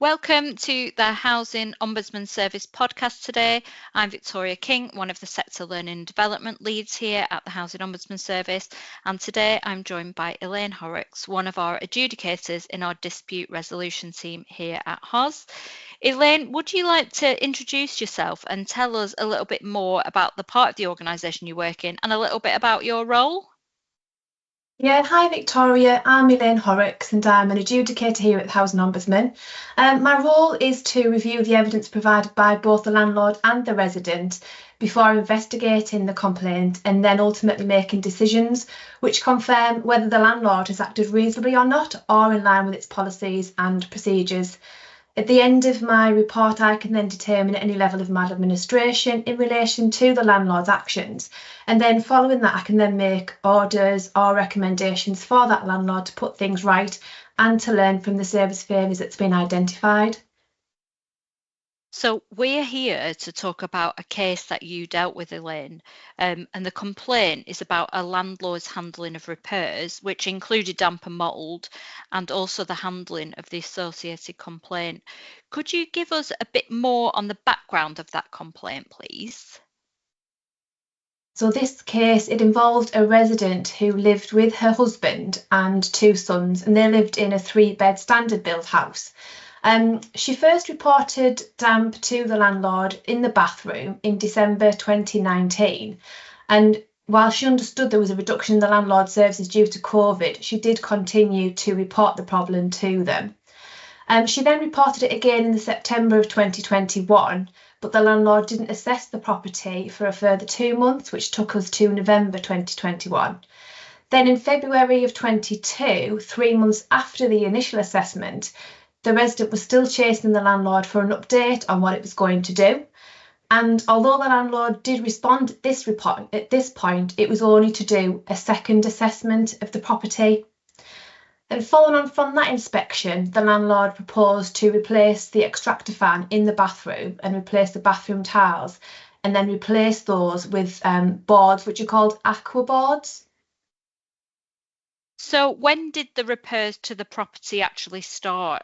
Welcome to the Housing Ombudsman Service podcast today. I'm Victoria King, one of the Sector Learning and Development leads here at the Housing Ombudsman Service, and today I'm joined by Elaine Horrocks, one of our adjudicators in our dispute resolution team here at HOS. Elaine, would you like to introduce yourself and tell us a little bit more about the part of the organisation you work in and a little bit about your role? Yeah, hi Victoria, I'm Elaine Horrocks and I'm an adjudicator here at the Housing Ombudsman. My role is to review the evidence provided by both the landlord and the resident before investigating the complaint and then ultimately making decisions which confirm whether the landlord has acted reasonably or not, or in line with its policies and procedures. At the end of my report, I can then determine any level of maladministration in relation to the landlord's actions. And then following that, I can then make orders or recommendations for that landlord to put things right and to learn from the service failures that's been identified. So we're here to talk about a case that you dealt with, Elaine, and the complaint is about a landlord's handling of repairs, which included damp and mould, and also the handling of the associated complaint. Could you give us a bit more on the background of that complaint, please? So this case, it involved a resident who lived with her husband and two sons, and they lived in a 3-bed standard built house. She first reported damp to the landlord in the bathroom in December 2019. And while she understood there was a reduction in the landlord services due to COVID, she did continue to report the problem to them. She then reported it again in September of 2021, but the landlord didn't assess the property for a further 2 months, which took us to November 2021. Then in February of 22, 3 months after the initial assessment, the resident was still chasing the landlord for an update on what it was going to do. And although the landlord did respond at this point, it was only to do a second assessment of the property. And following on from that inspection, the landlord proposed to replace the extractor fan in the bathroom and replace the bathroom tiles, and then replace those with boards which are called aqua boards. So when did the repairs to the property actually start?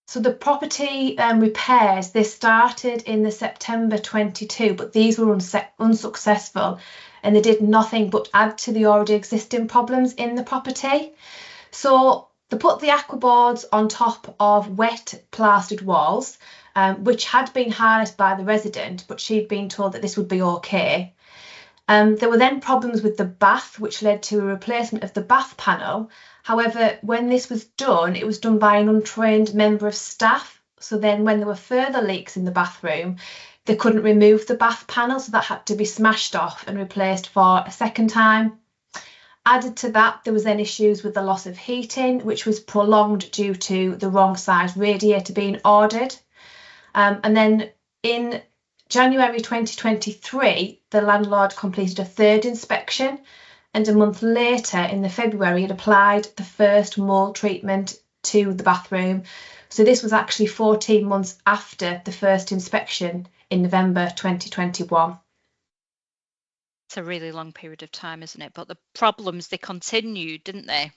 So the property repairs, they started in the September 22, but these were unsuccessful, and they did nothing but add to the already existing problems in the property. So they put the aqua boards on top of wet plastered walls, which had been harnessed by the resident, but she'd been told that this would be okay. There were then problems with the bath, which led to a replacement of the bath panel. However, when this was done, it was done by an untrained member of staff. So then when there were further leaks in the bathroom, they couldn't remove the bath panel, so that had to be smashed off and replaced for a second time. Added to that, there was then issues with the loss of heating, which was prolonged due to the wrong size radiator being ordered. And then in January 2023, the landlord completed a third inspection, and a month later, in February, it applied the first mould treatment to the bathroom. So this was actually 14 months after the first inspection in November 2021. It's a really long period of time, isn't it? But the problems, they continued, didn't they?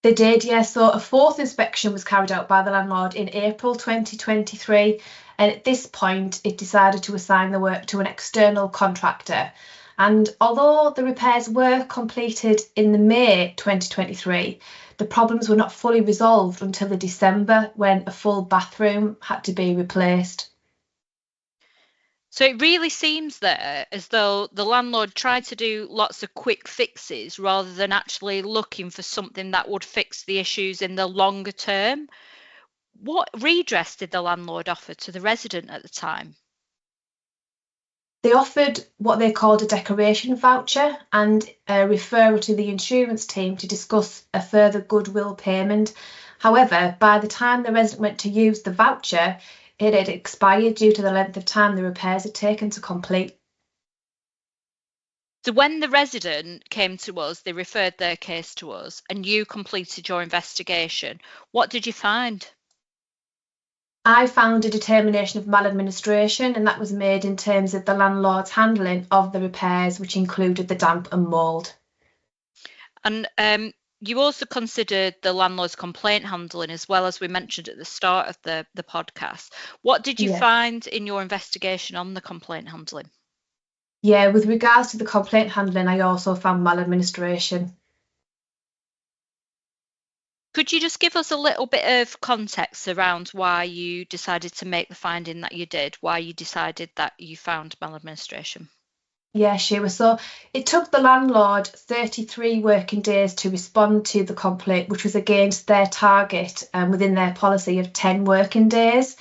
They did, yes. So a fourth inspection was carried out by the landlord in April 2023. And at this point, it decided to assign the work to an external contractor. And although the repairs were completed in the May 2023, the problems were not fully resolved until the December, when a full bathroom had to be replaced. So it really seems there as though the landlord tried to do lots of quick fixes rather than actually looking for something that would fix the issues in the longer term. What redress did the landlord offer to the resident at the time? They offered what they called a decoration voucher and a referral to the insurance team to discuss a further goodwill payment. However, by the time the resident went to use the voucher, it had expired due to the length of time the repairs had taken to complete. So when the resident came to us, they referred their case to us and you completed your investigation. What did you find? I found a determination of maladministration, and that was made in terms of the landlord's handling of the repairs, which included the damp and mould. And you also considered the landlord's complaint handling as well, as we mentioned at the start of the podcast. What did you Yeah. find in your investigation on the complaint handling? Yeah, with regards to the complaint handling, I also found maladministration. Could you just give us a little bit of context around why you decided to make the finding that you did, why you decided that you found maladministration? Yeah, sure. So it took the landlord 33 working days to respond to the complaint, which was against their target within their policy of 10 working days.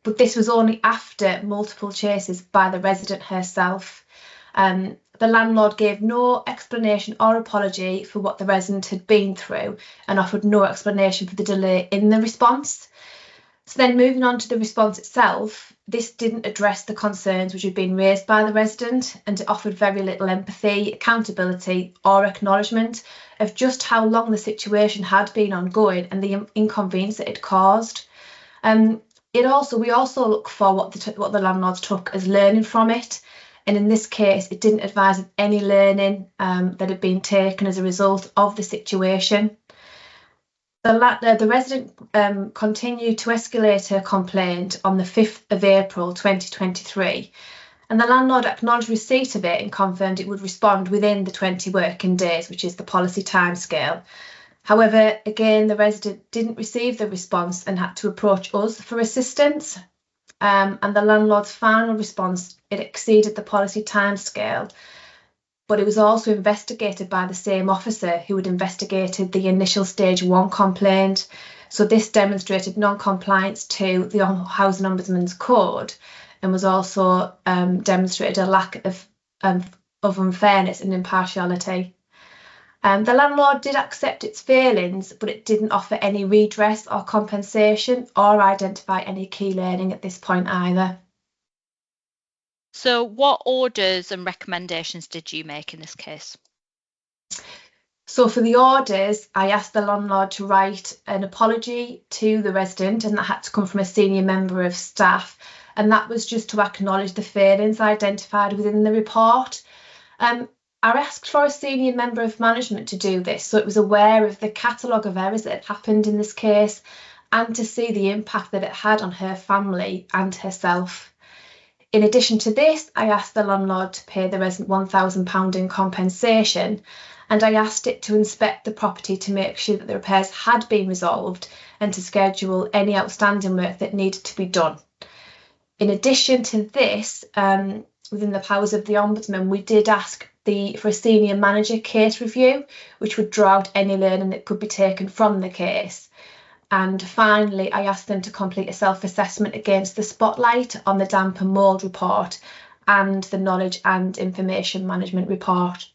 But this was only after multiple chases by the resident herself. The landlord gave no explanation or apology for what the resident had been through and offered no explanation for the delay in the response. So then moving on to the response itself, this didn't address the concerns which had been raised by the resident, and it offered very little empathy, accountability or acknowledgement of just how long the situation had been ongoing and the inconvenience it had caused. We also look for what the landlords took as learning from it, and in this case it didn't advise of any learning that had been taken as a result of the situation. The resident continued to escalate her complaint on the 5th of April 2023, and the landlord acknowledged receipt of it and confirmed it would respond within the 20 working days, which is the policy timescale. However, again, the resident didn't receive the response and had to approach us for assistance. And the landlord's final response, it exceeded the policy timescale, but it was also investigated by the same officer who had investigated the initial stage 1 complaint. So this demonstrated non-compliance to the Housing Ombudsman's code and was also demonstrated a lack of unfairness and impartiality. The landlord did accept its failings, but it didn't offer any redress or compensation or identify any key learning at this point either. So what orders and recommendations did you make in this case? So for the orders, I asked the landlord to write an apology to the resident, and that had to come from a senior member of staff, and that was just to acknowledge the failings identified within the report. I asked for a senior member of management to do this, so it was aware of the catalogue of errors that had happened in this case and to see the impact that it had on her family and herself. In addition to this, I asked the landlord to pay the resident £1,000 in compensation, and I asked it to inspect the property to make sure that the repairs had been resolved and to schedule any outstanding work that needed to be done. In addition to this, within the powers of the Ombudsman, we did ask for a senior manager case review, which would draw out any learning that could be taken from the case. And finally, I asked them to complete a self-assessment against the spotlight on the damp and mould report and the knowledge and information management report.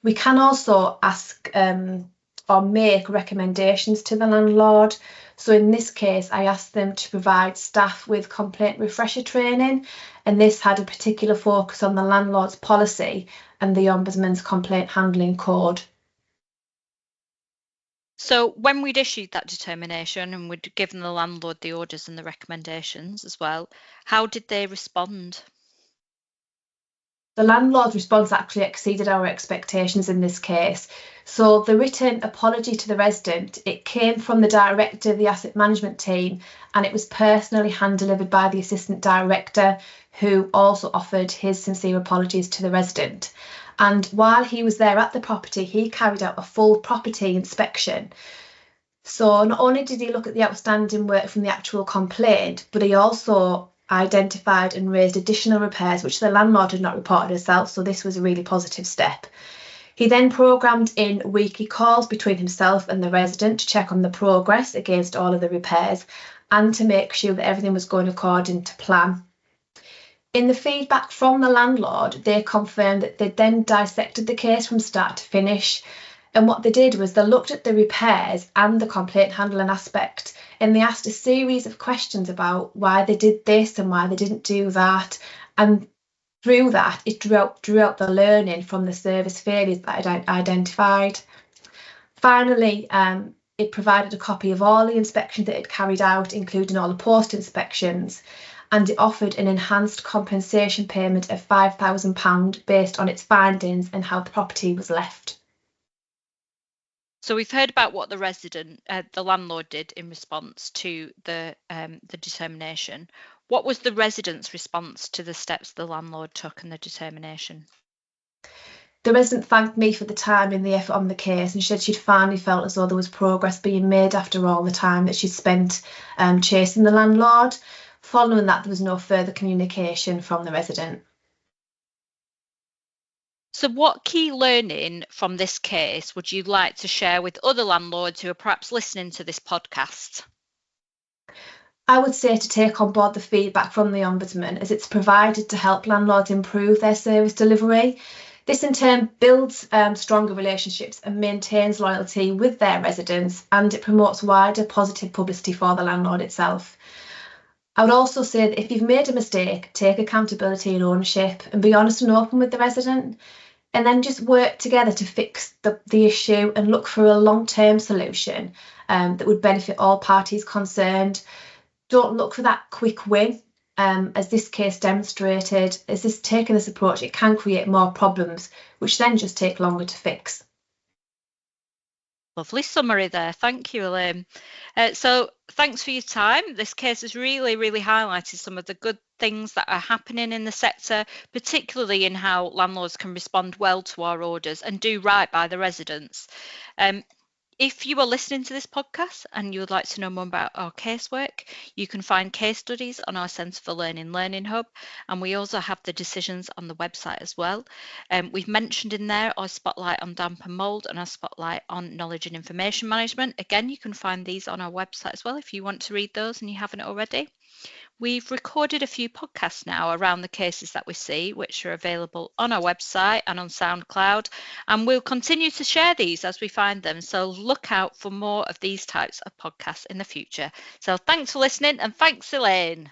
We can also ask or make recommendations to the landlord. So in this case, I asked them to provide staff with complaint refresher training, and this had a particular focus on the landlord's policy and the Ombudsman's complaint handling code. So when we'd issued that determination and we'd given the landlord the orders and the recommendations as well, how did they respond? The landlord's response actually exceeded our expectations in this case. So the written apology to the resident, it came from the director of the asset management team, and it was personally hand-delivered by the assistant director, who also offered his sincere apologies to the resident. And while he was there at the property, he carried out a full property inspection. So not only did he look at the outstanding work from the actual complaint, but he also identified and raised additional repairs which the landlord had not reported herself, so this was a really positive step. He then programmed in weekly calls between himself and the resident to check on the progress against all of the repairs and to make sure that everything was going according to plan. In the feedback from the landlord, they confirmed that they'd then dissected the case from start to finish, and what they did was they looked at the repairs and the complaint handling aspect, and they asked a series of questions about why they did this and why they didn't do that. And through that, it drew out the learning from the service failures that it identified. Finally, it provided a copy of all the inspections that it carried out, including all the post inspections, and it offered an enhanced compensation payment of £5,000 based on its findings and how the property was left. So we've heard about what the landlord did in response to the determination. What was the resident's response to the steps the landlord took and the determination? The resident thanked me for the time and the effort on the case and said she'd finally felt as though there was progress being made after all the time that she'd spent chasing the landlord. Following that, there was no further communication from the resident. So what key learning from this case would you like to share with other landlords who are perhaps listening to this podcast? I would say to take on board the feedback from the Ombudsman, as it's provided to help landlords improve their service delivery. This in turn builds stronger relationships and maintains loyalty with their residents, and it promotes wider positive publicity for the landlord itself. I would also say that if you've made a mistake, take accountability and ownership and be honest and open with the resident, and then just work together to fix the issue and look for a long-term solution that would benefit all parties concerned. Don't look for that quick win. As this case demonstrated, taking this approach, it can create more problems, which then just take longer to fix. Lovely summary there. Thank you, Elaine. So thanks for your time. This case has really, really highlighted some of the good things that are happening in the sector, particularly in how landlords can respond well to our orders and do right by the residents. If you are listening to this podcast and you would like to know more about our casework, you can find case studies on our Centre for Learning Hub, and we also have the decisions on the website as well. We've mentioned in there our spotlight on damp and mould and our spotlight on knowledge and information management. Again, you can find these on our website as well if you want to read those and you haven't already. We've recorded a few podcasts now around the cases that we see, which are available on our website and on SoundCloud, and we'll continue to share these as we find them. So look out for more of these types of podcasts in the future. So thanks for listening, and thanks, Elaine.